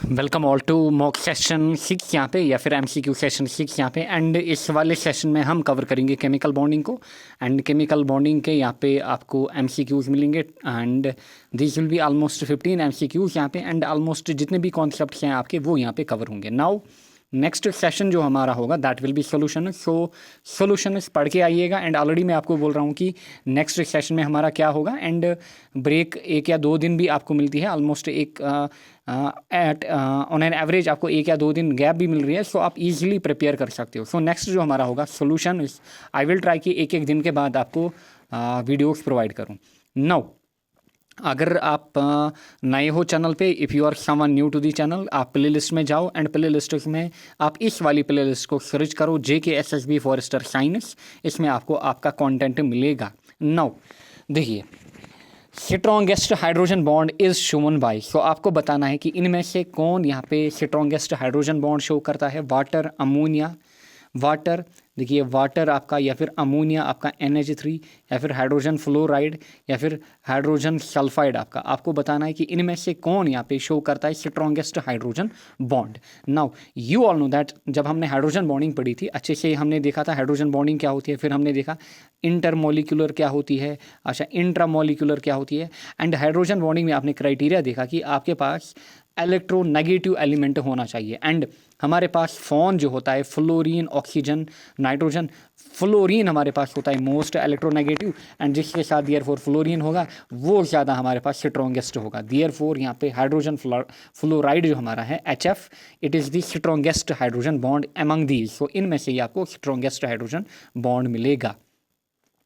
Welcome all to mock session 6 यहाँ पे या फिर एमसीक्यू सेशन 6 यहाँ पे। एंड इस वाले सेशन में हम कवर करेंगे केमिकल बॉन्डिंग को। एंड केमिकल बॉन्डिंग के यहाँ पे आपको एमसीक्यूज़ मिलेंगे and this will be almost 15 MCQs यहाँ पे। एंड ऑलमोस्ट जितने भी कॉन्सेप्ट्स हैं आपके वो यहाँ पे कवर होंगे। नाउ नेक्स्ट सेशन जो हमारा होगा that will B solution. So solution पढ़ के आइएगा। एंड ऑलरेडी मैं आपको बोल रहा हूँ कि नेक्स्ट सेशन में हमारा क्या होगा। एंड ब्रेक 1 या 2 दिन भी आपको मिलती है, ऑलमोस्ट एक एट ऑन एन एवरेज आपको 1 या 2 दिन गैप भी मिल रही है। सो आप इजीली प्रिपेयर कर सकते हो। सो नेक्स्ट जो हमारा होगा सोल्यूशन, आई विल ट्राई कि एक दिन के बाद आपको वीडियोस प्रोवाइड करूँ। नाउ अगर आप नए हो चैनल पे, if you are someone new to the channel, आप प्ले लिस्ट में जाओ एंड प्ले लिस्ट में आप इस वाली प्ले लिस्ट को सर्च करो JKSSB फॉरेस्टर साइंस। इसमें आपको आपका कंटेंट मिलेगा। नाउ देखिए, strongest hydrogen bond is shown by. So आपको बताना है कि इनमें से कौन यहाँ पे स्ट्रॉन्गेस्ट हाइड्रोजन बॉन्ड शो करता है। वाटर, अमोनिया, वाटर देखिए वाटर आपका, या फिर अमोनिया आपका NH3, या फिर हाइड्रोजन फ्लोराइड, या फिर हाइड्रोजन सल्फाइड आपका। आपको बताना है कि इनमें से कौन यहाँ पे शो करता है strongest hydrogen bond. Now you all know that जब हमने हाइड्रोजन बॉन्डिंग पढ़ी थी अच्छे से, हमने देखा था हाइड्रोजन बॉन्डिंग क्या होती है, फिर हमने देखा इंटरमोलिकुलर क्या होती है, अच्छा इंट्रामोलिकुलर क्या होती है। एंड हाइड्रोजन बॉन्डिंग में आपने क्राइटेरिया देखा कि आपके पास इलेक्ट्रोनेगेटिव एलिमेंट होना चाहिए। एंड हमारे पास फोन जो होता है, फ्लोरीन, ऑक्सीजन, नाइट्रोजन, फ्लोरीन हमारे पास होता है मोस्ट इलेक्ट्रोनेगेटिव। एंड जिसके साथ दियर फोर फ्लोरीन होगा वो ज़्यादा हमारे पास स्ट्रॉन्गेस्ट होगा। दियर फोर यहाँ पे हाइड्रोजन फ्लोराइड जो हमारा है HF, it is the strongest hydrogen bond among these. So इनमें से ही आपको स्ट्रॉन्गेस्ट हाइड्रोजन बॉन्ड मिलेगा।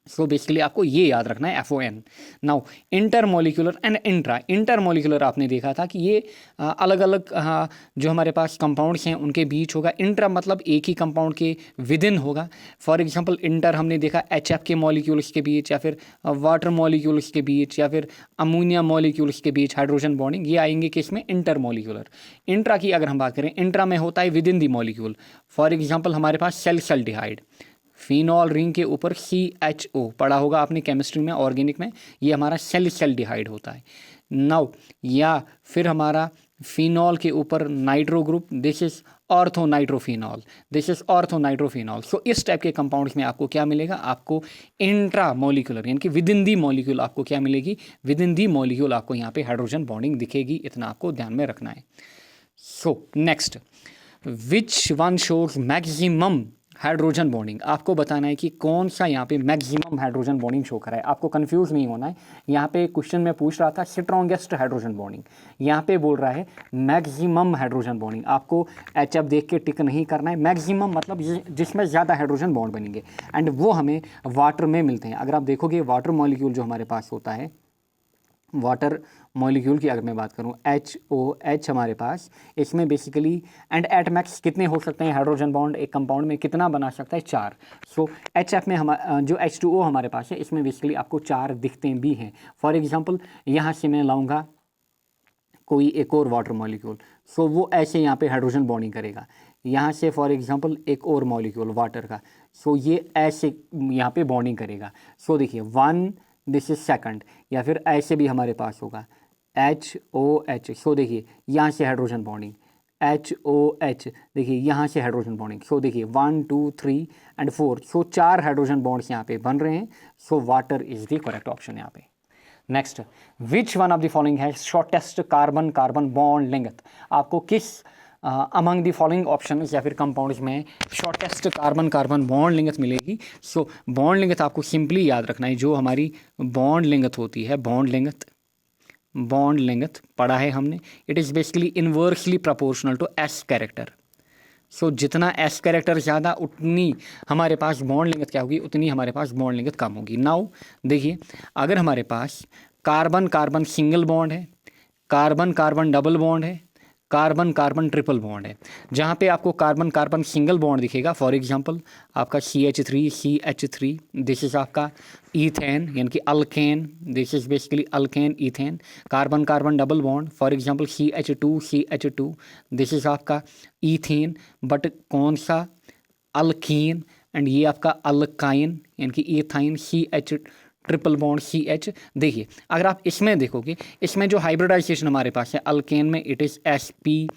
सो बेसिकली आपको ये याद रखना है FON। Now intermolecular and intermolecular आपने देखा था कि ये अलग अलग जो हमारे पास कंपाउंड्स हैं उनके बीच होगा। इंट्रा मतलब एक ही कंपाउंड के विद इन होगा। फॉर एग्जांपल इंटर हमने देखा HF के मॉलिक्यूल्स के बीच, या फिर वाटर मॉलिक्यूल्स के बीच, या फिर अमोनिया मॉलिक्यूल्स के बीच हाइड्रोजन बॉन्डिंग, ये आएंगे किसमें, इंटरमोलिकुलर। इंट्रा की अगर हम बात करें, इंट्रा में होता है with in the molecule. For example हमारे पास सैलिसल्डिहाइड, फिनॉल रिंग के ऊपर CHO पढ़ा होगा आपने केमिस्ट्री में, ऑर्गेनिक में, ये हमारा सैलिसल्डिहाइड होता है। नाउ या फिर हमारा फिनॉल के ऊपर nitro group, this is orthonitrophenol, this is orthonitrophenol. So इस टाइप के कंपाउंड्स में आपको क्या मिलेगा, आपको इंट्रा मॉलिक्यूलर यानी कि विद इन दी मॉलिक्यूल आपको क्या मिलेगी, विद इन दी मॉलिक्यूल आपको यहाँ पे हाइड्रोजन बॉन्डिंग दिखेगी। इतना आपको ध्यान में रखना है। So next, which one shows maximum hydrogen bonding. आपको बताना है कि कौन सा यहाँ पे मैक्सिमम हाइड्रोजन बॉन्डिंग शो करा है। आपको कंफ्यूज नहीं होना है। यहाँ पे क्वेश्चन में पूछ रहा था स्ट्रॉन्गेस्ट हाइड्रोजन बॉन्डिंग, यहाँ पे बोल रहा है मैक्सिमम हाइड्रोजन बॉन्डिंग। आपको HF देख के टिक नहीं करना है। मैक्सिमम मतलब जिसमें ज़्यादा हाइड्रोजन बॉन्ड बनेंगे, एंड वो हमें वाटर में मिलते हैं। अगर आप देखोगे वाटर मॉलिक्यूल जो हमारे पास होता है, वाटर मॉलिक्यूल की अगर मैं बात करूं, HOH हमारे पास, इसमें बेसिकली एंड एट मैक्स कितने हो सकते हैं हाइड्रोजन बॉन्ड एक कंपाउंड में, कितना बना सकता है, 4। सो HF में हम जो H2O हमारे पास है, इसमें बेसिकली आपको 4 दिखते भी हैं। फॉर एग्जांपल यहाँ से मैं लाऊंगा कोई एक और वाटर मॉलिक्यूल, सो वो ऐसे यहाँ पे हाइड्रोजन बॉन्डिंग करेगा। यहाँ से फॉर एग्जांपल एक और मॉलिक्यूल वाटर का, सो ये ऐसे यहाँ पे बॉन्डिंग करेगा। सो देखिए 1, दिस इज सेकंड, या फिर ऐसे भी हमारे पास होगा HOH। सो देखिए यहाँ से हाइड्रोजन बॉन्डिंग, HOH, देखिए यहाँ से हाइड्रोजन बॉन्डिंग। सो देखिए 1, 2, 3 एंड 4, सो 4 हाइड्रोजन बॉन्ड्स यहाँ पे बन रहे हैं। So water is the correct option यहाँ पे। Next, which one of the following है shortest carbon carbon bond length. आपको किस अमंग द फॉलोइंग ऑप्शन या फिर कंपाउंड्स में shortest carbon carbon bond length मिलेगी। सो बॉन्ड लेंथ आपको सिंपली याद रखना है, जो हमारी बॉन्ड लेंथ होती है, बॉन्ड लेंथ पढ़ा है हमने, it is basically inversely proportional to S character. So जितना S कैरेक्टर ज़्यादा उतनी हमारे पास बॉन्ड लेंथ क्या होगी, उतनी हमारे पास बॉन्ड लेंथ कम होगी। नाउ देखिए, अगर हमारे पास कार्बन कार्बन सिंगल बॉन्ड है, कार्बन कार्बन डबल बॉन्ड है, कार्बन कार्बन ट्रिपल बॉन्ड है, जहाँ पे आपको कार्बन कार्बन सिंगल बॉन्ड दिखेगा, फॉर एग्जांपल आपका CH3, दिस इज आपका ईथेन यानी कि alkane, this is basically alkane ethane. Carbon carbon double bond, for example CH2, this is आपका ईथेन, बट कौन सा, अल्कीन। एंड ये आपका अल्काइन यानी कि ईथाइन, CH ट्रिपल बॉन्ड CH। देखिए अगर आप इसमें देखोगे, इसमें जो हाइब्रिडाइजेशन हमारे पास है अल्केन में, इट इज़ SP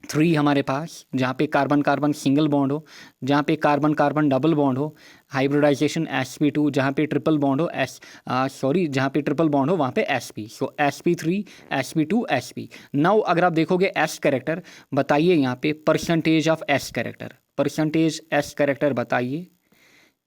3 हमारे पास जहाँ पे कार्बन कार्बन सिंगल बॉन्ड हो, जहाँ पे कार्बन कार्बन डबल बॉन्ड हो, हाइब्रिडाइजेशन sp2, जहाँ पे ट्रिपल बॉन्ड हो जहाँ पे ट्रिपल बॉन्ड हो वहाँ पे sp, सो sp3 sp2 sp। नाउ अगर आप देखोगे s कैरेक्टर, बताइए यहाँ पे percentage of s character, percentage s character बताइए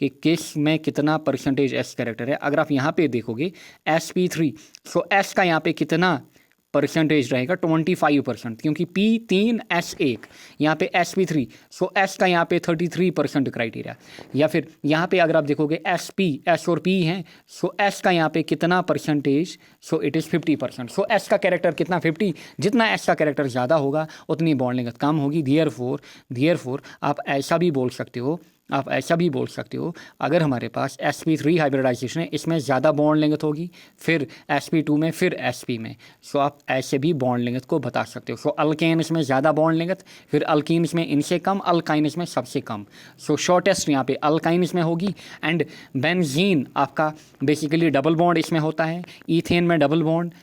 कि किस में कितना परसेंटेज s कैरेक्टर है। अगर आप यहाँ पे देखोगे sp3, सो s का यहाँ पे कितना परसेंटेज रहेगा 25%, क्योंकि p3 s1, यहाँ पे sp3, सो s का यहाँ पे 33% क्राइटेरिया। या फिर यहाँ पे अगर आप देखोगे sp, s और p हैं, सो s का यहाँ पे कितना percentage, so it is 50%। So s का कैरेक्टर कितना 50, जितना s का कैरेक्टर ज़्यादा होगा उतनी बॉन्ड लेंथ कम होगी। देयरफॉर आप ऐसा भी बोल सकते हो, आप ऐसा भी बोल सकते हो, अगर हमारे पास sp3 हाइब्रिडाइजेशन है, इसमें ज़्यादा बॉन्ड लेंथ होगी, फिर sp2 में, फिर sp में, सो आप ऐसे भी बॉन्ड लेंथ को बता सकते हो। सो अल्केन्स में ज़्यादा बॉन्ड लेंथ, फिर अल्कीन्स में इनसे कम, अल्काइन्स में सबसे कम। सो शॉर्टेस्ट यहाँ पे अल्काइन्स में होगी। एंड बेंजीन आपका बेसिकली डबल बॉन्ड इसमें होता है, ईथेन में डबल बॉन्ड,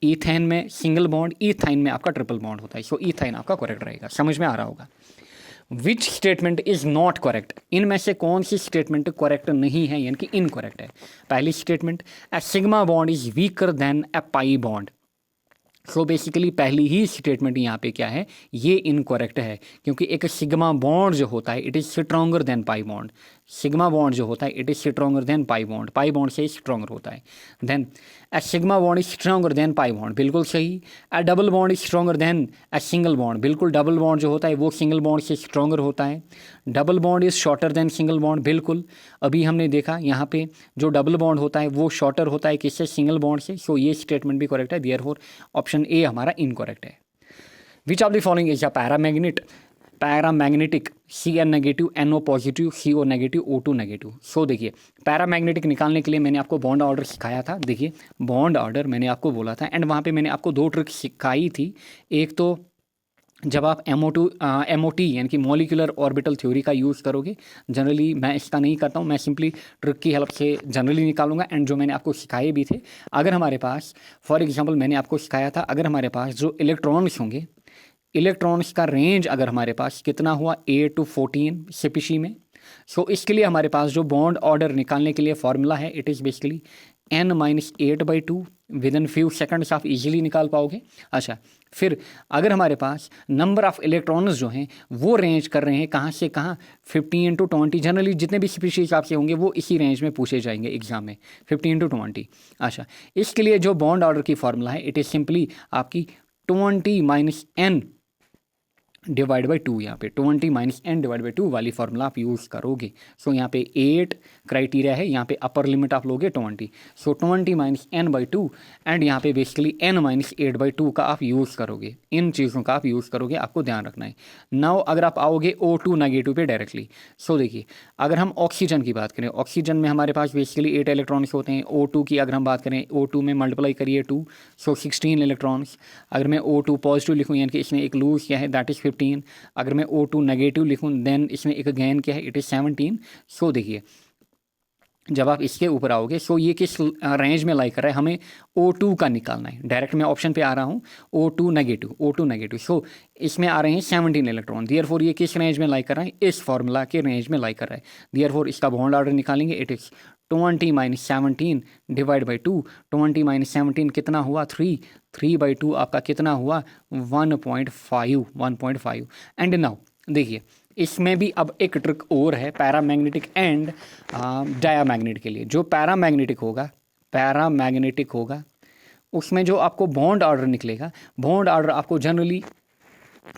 ईथेन में सिंगल बॉन्ड, ईथाइन में आपका ट्रिपल बॉन्ड होता है। सो ईथाइन आपका करेक्ट रहेगा, समझ में आ रहा होगा। Which statement is not correct, इनमें से कौन सी स्टेटमेंट करेक्ट नहीं है, यानी कि इनकरेक्ट है। पहली statement, A sigma bond is weaker then A pi bond. So basically पहली ही स्टेटमेंट यहाँ पे क्या है, ये इनकरेक्ट है, क्योंकि एक सिग्मा बॉन्ड जो होता है it is stronger than pi bond. Sigma bond जो होता है it is stronger than pi bond से स्ट्रॉन्गर होता है। Then a sigma bond is stronger than pi bond, बिल्कुल सही। A double bond is stronger than a single bond, बिल्कुल double bond जो होता है वो सिंगल बॉन्ड से स्ट्रॉन्गर होता है। Double bond is shorter than single bond, बिल्कुल अभी हमने देखा यहाँ पे जो डबल बॉन्ड होता है वो शॉर्टर होता है किससे, सिंगल बॉन्ड से। सो ये स्टेटमेंट भी करेक्ट है, देयरफॉर ऑप्शन ए हमारा इनकरेक्ट है। Which of the following is a paramagnetic Cn negative, NO positive, CO negative, O2 negative. So देखिए पैरामैग्नेटिक निकालने के लिए मैंने आपको बॉन्ड ऑर्डर सिखाया था। देखिए बॉन्ड ऑर्डर मैंने आपको बोला था, एंड वहाँ पे मैंने आपको 2 ट्रिक सिखाई थी। एक तो जब आप MOT यानी कि मॉलिक्यूलर ऑर्बिटल थ्योरी का यूज़ करोगे, जनरली मैं इसका नहीं करता हूँ, मैं सिंपली ट्रिक की हेल्प से जनरली निकालूंगा। एंड जो मैंने आपको सिखाए भी थे, अगर हमारे पास फॉर एग्जांपल मैंने आपको सिखाया था, अगर हमारे पास जो इलेक्ट्रॉन्स होंगे, इलेक्ट्रॉन्स का रेंज अगर हमारे पास कितना हुआ 8 to 14 CPC में, सो इसके लिए हमारे पास जो बॉन्ड ऑर्डर निकालने के लिए फॉर्मूला है it is basically n-8/2। With in few seconds आप इजीली निकाल पाओगे। अच्छा, फिर अगर हमारे पास नंबर ऑफ इलेक्ट्रॉन्स जो हैं वो रेंज कर रहे हैं कहाँ से कहाँ, 15 to 20, जनरली जितने भी स्पीशीज आपसे होंगे वो इसी रेंज में पूछे जाएंगे एग्जाम में, 15 to 20। अच्छा, इसके लिए जो बॉन्ड ऑर्डर की फॉर्मूला है इट इज़ सिंपली आपकी 20 - n डिवाइड बाई 2, यहाँ पे 20 - n डिवाइड बाई 2 वाली फार्मूला आप यूज़ करोगे। सो यहाँ पे 8 क्राइटेरिया है, यहाँ पे अपर लिमिट आप लोगे 20, सो 20 - n/2, एंड यहाँ पे बेसिकली n - 8/2 का आप यूज़ करोगे। इन चीज़ों का आप यूज़ करोगे, आपको ध्यान रखना है। नाउ अगर आप आओगे O2 नेगेटिव पे डायरेक्टली, सो देखिए अगर हम ऑक्सीजन की बात करें, ऑक्सीजन में हमारे पास बेसिकली 8 इलेक्ट्रॉन्स होते हैं। O2 की अगर हम बात करें, O2 में मल्टीप्लाई करिए 2, सो 16 इलेक्ट्रॉन्स। अगर मैं O2 पॉजिटिव लिखूँ यानी कि इसने एक लूज किया है दैट इज़ 15। अगर मैं O2 नेगेटिव लिखूँ देन इसमें एक गेन किया है इट इज़ 17। सो देखिए जब आप इसके ऊपर आओगे, सो ये किस रेंज में लाई कर रहा है, हमें O2 का निकालना है। डायरेक्ट मैं ऑप्शन पे आ रहा हूँ O2 नेगेटिव, सो इसमें आ रहे हैं 17 इलेक्ट्रॉन। देयरफॉर ये किस रेंज में लाई कर रहा है, इस फार्मूला के रेंज में लाई कर रहा है। देयरफॉर इसका बॉन्ड ऑर्डर निकालेंगे, इट इज़ 20 - 17 डिवाइड बाई 2। 20 - 17 कितना हुआ 3, 3/2 आपका कितना हुआ 1.5। एंड नाउ देखिए इसमें भी अब एक ट्रिक और है पैरामैग्नेटिक एंड डायामैग्नेट के लिए। जो पैरामैग्नेटिक होगा उसमें जो आपको बॉन्ड ऑर्डर निकलेगा, बॉन्ड ऑर्डर आपको जनरली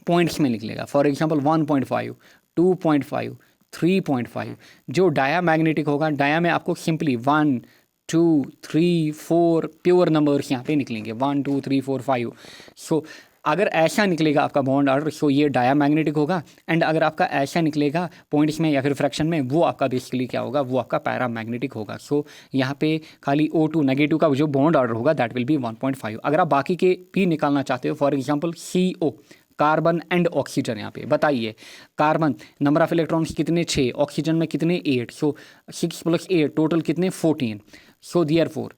पॉइंट्स में निकलेगा। For example 1.5, 2.5, 3.5। जो डायामैग्नेटिक होगा, डाया में आपको सिंपली 1, 2, 3, 4 प्योर नंबर्स यहाँ पे निकलेंगे, 1, 2, 3, 4, 5। सो अगर ऐसा निकलेगा आपका बॉन्ड ऑर्डर, सो ये डायामैग्नेटिक होगा। एंड अगर आपका ऐसा निकलेगा पॉइंट्स में या फिर फ्रैक्शन में, वो आपका बेसिकली क्या होगा, वो आपका पैरामैग्नेटिक होगा। सो यहाँ पे खाली O2 नेगेटिव का जो बॉन्ड ऑर्डर होगा दैट विल बी 1.5। अगर आप बाकी के भी निकालना चाहते हो, for example CO, carbon and oxygen, यहाँ पे बताइए कार्बन नंबर ऑफ इलेक्ट्रॉन्स कितने 6, ऑक्सीजन में कितने 8, सो 6 + 8 टोटल कितने 14। सो देयरफॉर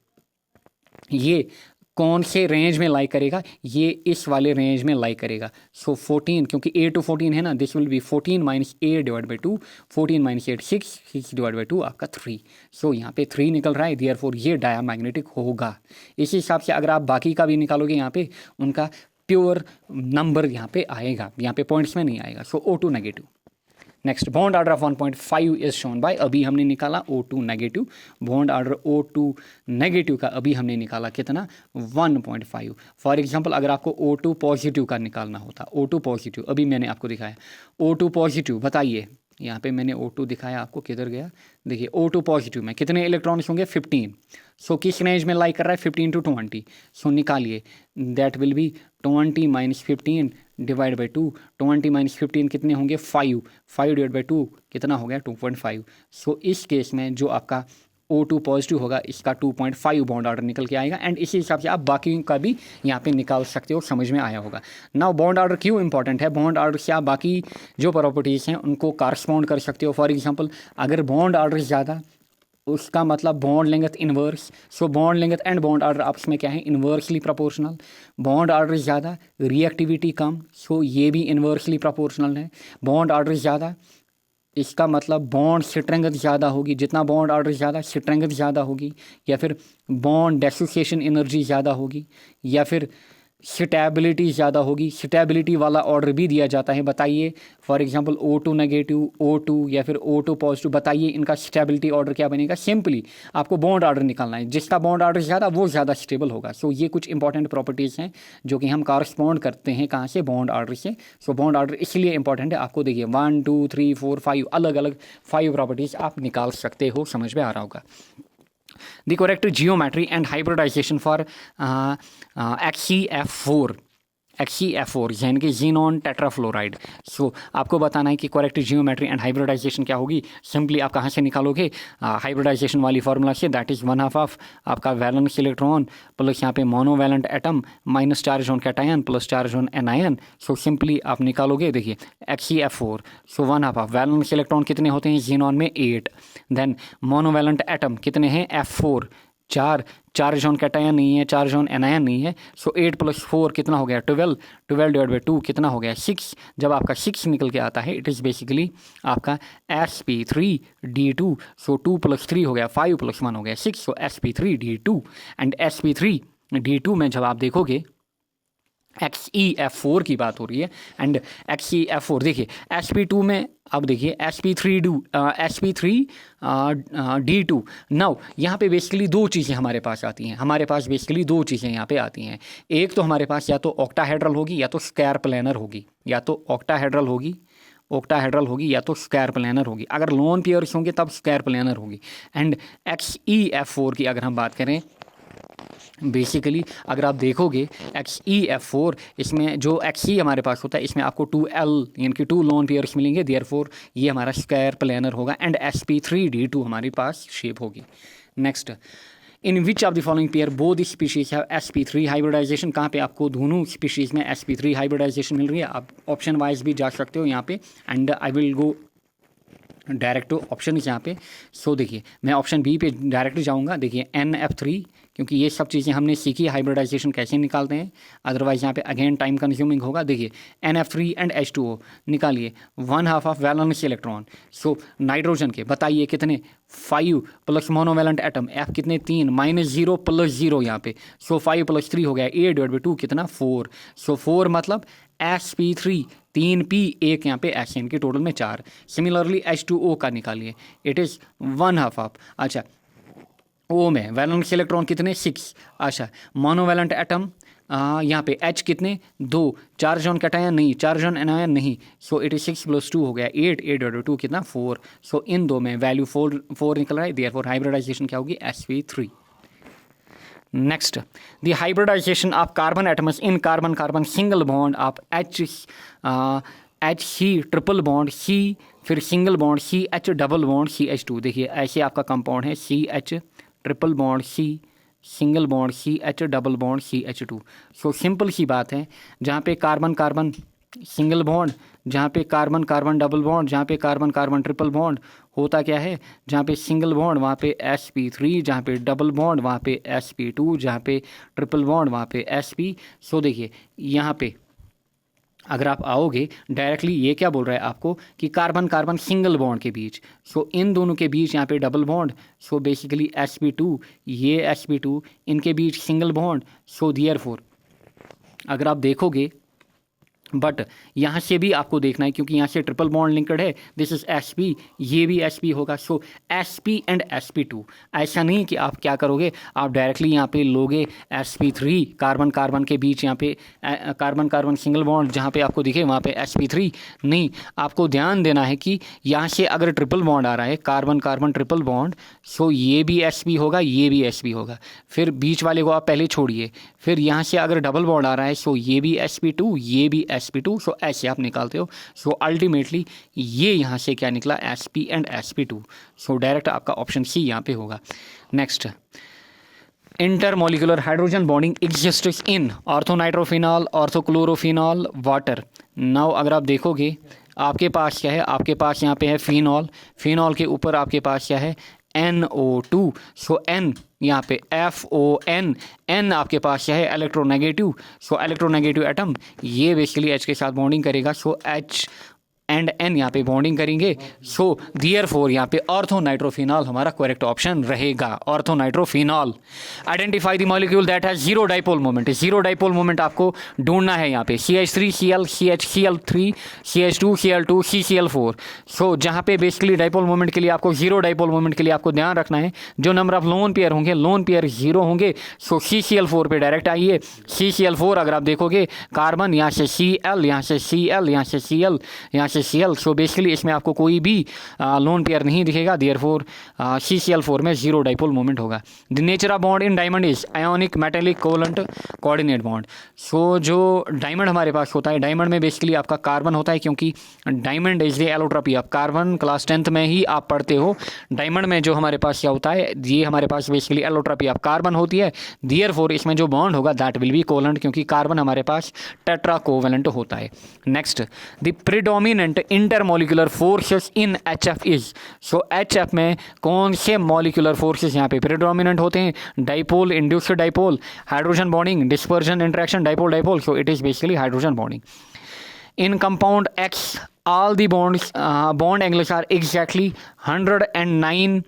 ये कौन से रेंज में लाई करेगा, ये इस वाले रेंज में लाई करेगा। सो 14, क्योंकि A to 14 है ना, this will be 14 minus A divide by 2, 14 minus 8 6 divide by 2 आपका 3। सो यहाँ पे 3 निकल रहा है, देयरफॉर ये डायमैग्नेटिक होगा। इसी हिसाब से अगर आप बाकी का भी निकालोगे यहाँ पे उनका प्योर नंबर यहाँ पे आएगा, यहाँ पे पॉइंट्स में नहीं आएगा। सो O2 negative. Next, bond order of 1.5 is shown bye, अभी हमने निकाला O2 negative, bond order O2 negative का अभी हमने निकाला कितना, 1.5। फॉर एग्जांपल अगर आपको O2 पॉजिटिव का निकालना होता, O2 पॉजिटिव अभी मैंने आपको दिखाया, O2 पॉजिटिव बताइए, यहाँ पे मैंने O2 दिखाया आपको, किधर गया, देखिए O2 पॉजिटिव में कितने इलेक्ट्रॉन्स होंगे, 15। सो किस रेंज में लाई कर रहा है, 15 to 20। सो निकालिए, that will B 20 minus 15 divide by 2, 20 minus 15 कितने होंगे, 5, 5 डिवाइड बाई 2 कितना हो गया, 2.5। सो इस केस में जो आपका O2 पॉजिटिव होगा इसका 2.5 बॉन्ड ऑर्डर निकल के आएगा। एंड इसी हिसाब से आप बाकी का भी यहाँ पे निकाल सकते हो, समझ में आया होगा। नाउ बॉन्ड ऑर्डर क्यों इंपॉर्टेंट है, बॉन्ड ऑर्डर से आप बाकी जो प्रॉपर्टीज़ हैं उनको कारस्पॉन्ड कर सकते हो। फॉर एग्जांपल अगर बॉन्ड ऑर्डर ज़्यादा, उसका मतलब bond length inverse. So bond length and bond order आपस में क्या है, इन्वर्सली प्रोपोर्शनल। बॉन्ड ऑर्डर ज़्यादा, रिएक्टिविटी कम, सो ये भी इन्वर्सली प्रोपोर्शनल है। बॉन्ड ऑर्डर ज़्यादा, इसका मतलब बॉन्ड स्ट्रेंथ ज़्यादा होगी, जितना बॉन्ड ऑर्डर ज़्यादा स्ट्रेंथ ज़्यादा होगी, या फिर बॉन्ड डेसोसिएशन एनर्जी ज़्यादा होगी, या फिर स्टेबिलिटी ज़्यादा होगी। स्टेबिलिटी वाला ऑर्डर भी दिया जाता है, बताइए for example O2 negative, O2 या फिर O2 पॉजिटिव, बताइए इनका स्टेबिलिटी ऑर्डर क्या बनेगा। सिंपली आपको बॉन्ड ऑर्डर निकालना है, जिसका बॉन्ड ऑर्डर ज़्यादा वो ज़्यादा स्टेबल होगा। सो ये कुछ इंपॉर्टेंट प्रॉपर्टीज़ हैं जो कि हम कॉरस्पॉन्ड करते हैं कहाँ से, बॉन्ड ऑर्डर से। सो बॉन्ड ऑर्डर इसलिए इंपॉर्टेंट है, आपको देखिए 1 2 3 4 5 अलग अलग 5 प्रॉपर्टीज़ आप निकाल सकते हो, समझ में आ रहा होगा। The correct geometry and hybridization for XeF4 यानी कि जीनॉन टेट्राफ्लोराइड। सो आपको बताना है कि करेक्ट जियोमेट्री एंड हाइब्रिडाइजेशन क्या होगी। सिंपली आप कहाँ से निकालोगे, हाइब्रिडाइजेशन वाली फार्मूला से, दैट इज़ 1/2 ऑफ आपका वैलेंस इलेक्ट्रॉन प्लस यहाँ पे monovalent atom minus charge on cation plus charge on anion. So simply आप निकालोगे, देखिए XeF4, so 1/2 of valence electron कितने होते हैं जीनॉन में, 8। देन मोनोवैलेंट एटम कितने हैं, F4, 4, चार्ज ऑन कैटायन नहीं है, चार्ज ऑन एनायन नहीं है। सो 8 + 4 कितना हो गया, 12, 12 डिवाइड बाई 2 कितना हो गया, 6। जब आपका 6 निकल के आता है, इट इज़ बेसिकली आपका sp3d2। सो 2 + 3 हो गया 5 + 1 हो गया 6। सो sp3d2 एंड sp3d2 में जब आप देखोगे XeF4 की बात हो रही है, एंड XeF4 देखिए sp2 में, अब देखिए sp3d2। नाउ यहाँ पे बेसिकली दो चीज़ें हमारे पास आती हैं, हमारे पास बेसिकली दो चीज़ें यहाँ पे आती हैं। एक तो हमारे पास या तो ऑक्टाहेड्रल होगी या तो स्क्वायर प्लेनर होगी, या तो ऑक्टाहेड्रल होगी या तो स्क्वायर प्लेनर होगी। अगर लोन पेयर्स होंगे तब स्क्वायर प्लेनर होगी। एंड XeF4 की अगर हम बात करें, बेसिकली अगर आप देखोगे XeF4, इसमें जो Xe हमारे पास होता है, इसमें आपको 2L यानी कि 2 लोन पेयर्स मिलेंगे, देयरफॉर ये हमारा स्क्वायर प्लेनर होगा। एंड sp3d2 हमारे पास शेप होगी। Next, in which of the following pair both species है sp3 हाइब्रिडाइजेशन, कहाँ पे आपको दोनों स्पीशीज़ में sp3 हाइब्रिडाइजेशन मिल रही है। आप ऑप्शन वाइज भी जा सकते हो यहाँ पे, and I will go direct option यहाँ पे। सो देखिए मैं ऑप्शन बी पे डायरेक्ट जाऊँगा। देखिए NF3, क्योंकि ये सब चीज़ें हमने सीखी हाइब्रिडाइजेशन कैसे निकालते हैं, अदरवाइज यहाँ पे अगेन टाइम कंज्यूमिंग होगा। देखिए NF3 एंड H2O निकालिए, 1/2 of valence electron. So nitrogen के बताइए कितने, 5 प्लस मोनोवैलेंट एटम F कितने, 3, -0 + 0 यहाँ पे। सो 5 + 3 हो गया 8 डिवाइड बाई 2 कितना, 4। सो 4 मतलब sp3, 3p, 1 यहाँ पे S, इनके टोटल में 4। सिमिलरली H2O का निकालिए, इट इज़ 1/2 ऑफ, अच्छा O में वैलेंस इलेक्ट्रॉन कितने, 6। अच्छा मोनोवैलेंट एटम यहाँ पे H कितने, 2, चार्ज ऑन कैटायन नहीं, चार्ज ऑन एनायन नहीं। सो इट इज़ 6 + 2 हो गया 8, 8 डिवाइड बाई 2 कितना, 4। सो इन दो में वैल्यू 4 निकल रहा है, देयरफॉर हाइब्रिडाइजेशन क्या होगी, sp3। Next, the hybridization of carbon atoms in carbon carbon single bond of HC triple bond C, फिर single bond CH double bond CH2। देखिए ऐसे आपका कंपाउंड है, CH triple bond C, single bond CH double bond CH2। So simple सी बात है, जहाँ पे कार्बन कार्बन सिंगल बॉन्ड, जहाँ पे कार्बन कार्बन डबल बॉन्ड, जहाँ पे कार्बन कार्बन ट्रिपल बॉन्ड होता क्या है, जहाँ पे सिंगल बॉन्ड वहाँ पे sp3, जहाँ पे डबल बॉन्ड वहाँ पे sp2, जहाँ पे ट्रिपल बॉन्ड वहाँ पे sp। सो देखिए यहाँ पे अगर आप आओगे डायरेक्टली ये क्या बोल रहा है आपको कि कार्बन कार्बन सिंगल बॉन्ड के बीच, सो इन दोनों के बीच यहाँ पे double bond, so basically sp2, ये sp2, इनके बीच सिंगल बॉन्ड, सो देयरफॉर अगर आप देखोगे, बट यहाँ से भी आपको देखना है क्योंकि यहाँ से ट्रिपल बॉन्ड लिंक्ड है, दिस इज sp, ये भी sp होगा, सो sp एंड sp2। ऐसा नहीं कि आप क्या करोगे, आप डायरेक्टली यहाँ पे लोगे sp3, कार्बन कार्बन के बीच यहाँ पे कार्बन कार्बन सिंगल बॉन्ड जहाँ पे आपको दिखे वहाँ पे sp3, नहीं, आपको ध्यान देना है कि यहाँ से अगर ट्रिपल बॉन्ड आ रहा है, कार्बन कार्बन ट्रिपल बॉन्ड, सो ये भी sp होगा, ये भी sp होगा, फिर बीच वाले को आप पहले छोड़िए, फिर यहाँ से अगर डबल बॉन्ड आ रहा है, सो ये भी sp2, ये भी sp2, सो ऐसे आप निकालते हो। सो अल्टीमेटली ये यहाँ से क्या निकला, sp and sp2, so direct आपका ऑप्शन सी यहाँ पे होगा। Next, intermolecular hydrogen bonding exists in orthonitrophenol, orthochlorophenol, water. Now अगर आप देखोगे आपके पास क्या है, आपके पास यहाँ पे है फिनॉल, फिनॉल के ऊपर आपके पास क्या है, NO2, सो N यहाँ पे FON, N आपके पास क्या है, इलेक्ट्रोनेगेटिव, सो इलेक्ट्रोनेगेटिव एटम, ये बेसिकली H के साथ बॉन्डिंग करेगा, सो H एंड N यहाँ पे बॉन्डिंग करेंगे, सो देयरफॉर यहाँ पे ऑर्थोनाइट्रोफिनॉल हमारा करेक्ट ऑप्शन रहेगा, orthonitrophenol. Identify the molecule that has zero dipole moment, zero dipole moment आपको ढूंढना है यहाँ पे, CH3 Cl CH3 CH2 Cl2 CCl4। सो जहाँ पे बेसिकली डाइपोल मोमेंट के लिए आपको जीरो डाइपोल मोमेंट के लिए आपको ध्यान रखना है, जो नंबर ऑफ लोन पेयर होंगे, लोन पेयर जीरो होंगे, सो CCl4 पे डायरेक्ट आइए। CCl4 अगर आप देखोगे कार्बन यहाँ से Cl, यहाँ से Cl, यहाँ से Cl, यहाँ से Cl, सो बेसिकली इसमें आपको कोई भी लोन पेयर नहीं दिखेगा, देयरफॉर CCl4 में जीरो डाइपोल मोमेंट होगा। The nature of bond in diamond is ionic metallic covalent coordinate bond. So जो डायमंड हमारे पास होता है, डायमंड में बेसिकली आपका कार्बन होता है, क्योंकि diamond is the allotropy of carbon, class 10th में ही आप पढ़ते हो। डायमंड में जो हमारे पास क्या होता है, ये हमारे पास बेसिकली एलोट्रोपी ऑफ कार्बन होती है, देयरफॉर इसमें जो बॉन्ड होगा दैट विल बी कोवलेंट, क्योंकि कार्बन हमारे पास टेट्रा कोवलेंट होता है। Next, the predominant intermolecular forces in HF is, so HF में कौन से मॉलिक्यूलर फोर्सेस यहाँ पे प्रीडोमिनेंट होते हैं, dipole, induced dipole, hydrogen bonding, dispersion interaction, dipole dipole, so it is basically hydrogen bonding. In compound X, all the bond angles are exactly 109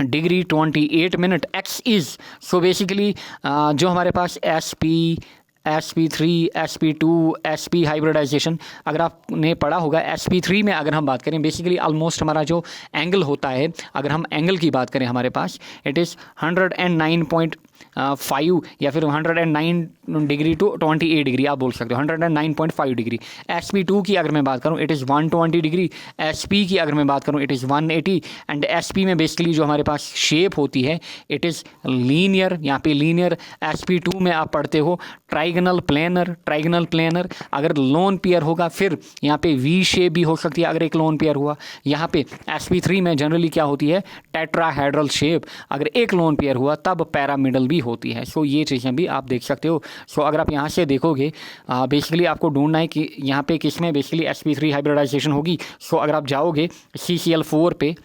degree 28 minute. X is, so basically जो हमारे पास sp3 sp2 sp hybridisation अगर आपने पढ़ा होगा, sp3 में अगर हम बात करें बेसिकली ऑलमोस्ट हमारा जो एंगल होता है, अगर हम एंगल की बात करें हमारे पास इट इज़ 109.5 या फिर 109 डिग्री टू 28 डिग्री आप बोल सकते हो, 109.5 डिग्री। sp2 की अगर मैं बात करूं इट इज़ 120 डिग्री, sp की अगर मैं बात करूं इट इज़ 180, एंड sp में बेसिकली जो हमारे पास शेप होती है इट इज़ लीनियर, यहाँ पे लीनियर। sp2 में आप पढ़ते हो ट्राइगनल प्लेनर, ट्राइगनल प्लेनर अगर लोन पेयर होगा फिर यहाँ पे वी शेप भी हो सकती है अगर एक लोन पेयर हुआ। यहाँ पे sp3 में जनरली क्या होती है, टेट्राहेड्रल शेप, अगर एक लोन पेयर हुआ तब पैरामिडल भी होती है। सो ये चीज़ें भी आप देख सकते हो। सो अगर आप यहाँ से देखोगे बेसिकली आपको ढूंढना है कि यहाँ पे किसमें बेसिकली sp3 हाइब्रिडाइजेशन होगी। सो अगर आप जाओगे CCl4 पे,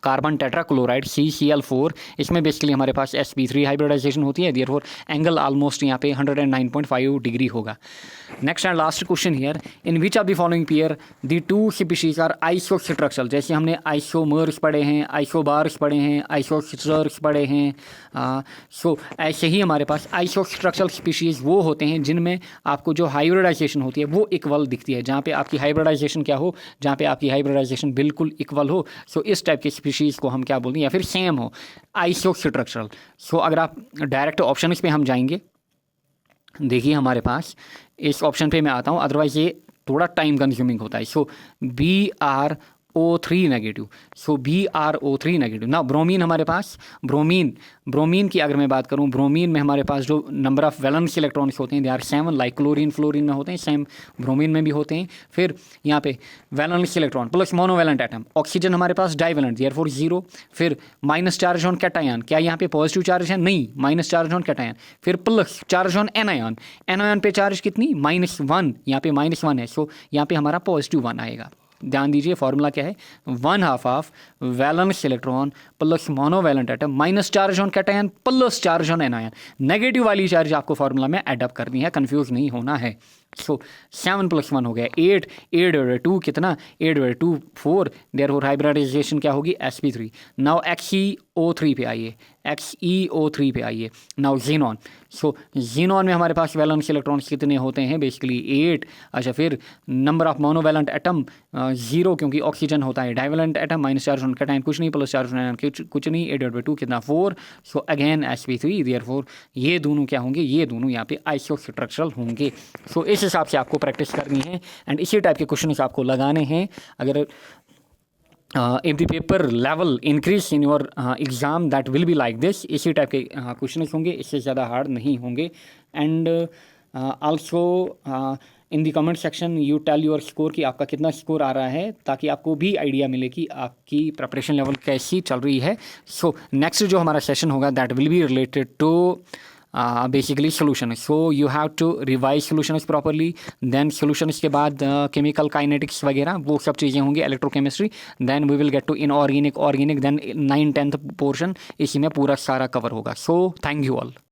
कार्बन टेट्राक्लोराइड CCl4, इसमें बेसिकली हमारे पास sp3 हाइब्रिडाइजेशन होती है, देयरफॉर एंगल ऑलमोस्ट यहाँ पे 109.5 डिग्री होगा। Next and last question here, in which of the following pair the two species are isostructural. जैसे हमने आइसोमर्स पढ़े हैं, आइसोबार्स पढ़े हैं, आइसोसिस्टर्स पढ़े हैं, सो ऐसे ही हमारे पास आइसोस्ट्रक्चरल स्पीशीज़ वो होते हैं जिनमें आपको जो हाइब्रिडाइजेशन होती है वो इक्वल दिखती है, जहाँ पे आपकी हाइब्रिडाइजेशन क्या हो, जहाँ पे आपकी हाइब्रिडाइजेशन बिल्कुल इक्वल हो। सो इस टाइप की स्पीशीज़ को हम क्या बोलते हैं, या फिर सेम हो, आइसोस्ट्रक्चरल। सो अगर आप डायरेक्ट ऑप्शन पे हम जाएंगे, देखिए हमारे पास इस ऑप्शन पे मैं आता हूँ, अदरवाइज ये थोड़ा टाइम कंज्यूमिंग होता है। सो BRO BrO3 नेगेटिव, सो BrO3 नेगेटिव। ना ब्रोमीन हमारे पास, ब्रोमीन की अगर मैं बात करूँ, ब्रोमीन में हमारे पास जो नंबर ऑफ वैलेंस इलेक्ट्रॉन्स होते हैं they are 7, like chlorine fluorine में होते हैं, सेम ब्रोमीन में भी होते हैं। फिर यहाँ पे valence electron plus monovalent atom, oxygen हमारे पास डाइवैलेंट, देयरफॉर 0। फिर माइनस चार्ज ऑन कैटायन, क्या यहाँ पे पॉजिटिव चार्ज है? नहीं, माइनस चार्ज ऑन कैटायन। फिर plus charge on anion, anion पे चार्ज कितनी? -1, यहाँ पे -1 है, सो यहाँ पे हमारा +1 आएगा। ध्यान दीजिए फॉर्मूला क्या है, 1/2 of valence electron plus monovalent atom minus charge on cation plus charge on anion. Negative वाली चार्ज आपको फॉर्मूला में एड अप करनी है, कंफ्यूज नहीं होना है। सो 7 + 1 हो गया 8, 8/2 कितना? 8/2 4, देयरफॉर हाइब्रिडाइजेशन क्या होगी? sp3। नाउ XeO3 पे आइए, XeO3 पे आइए। नाउ ज़ीनॉन, सो ज़ीनॉन में हमारे पास वैलेंस इलेक्ट्रॉन्स कितने होते हैं? बेसिकली 8। अच्छा, फिर नंबर ऑफ मोनोवैलेंट एटम 0, क्योंकि ऑक्सीजन होता है। Divalent atom minus charge on cation कुछ नहीं, प्लस चार्ज ऑन कुछ नहीं, 8/2 कितना? 4। सो अगेन sp3, देयरफॉर ये दोनों क्या होंगे? ये दोनों यहाँ पे आइसोस्ट्रक्चरल होंगे। सो इस हिसाब से आपको प्रैक्टिस करनी है एंड इसी टाइप के क्वेश्चन आपको लगाने हैं। अगर if the paper level increase in your exam, that will be like this, इसी टाइप के क्वेश्चन होंगे, इससे ज़्यादा हार्ड नहीं होंगे। And also in the comment section you tell your score कि आपका कितना स्कोर आ रहा है, ताकि आपको भी आइडिया मिले कि आपकी प्रिपरेशन लेवल कैसी चल रही है। सो नेक्स्ट जो हमारा सेशन होगा that will be related to basically solution, so you have to revise solutions properly, then solutions के बाद chemical kinetics वगैरह वो सब चीज़ें होंगी, electrochemistry, then we will get to inorganic, organic, then 9/10 portion इसी में पूरा सारा कवर होगा। so thank you all।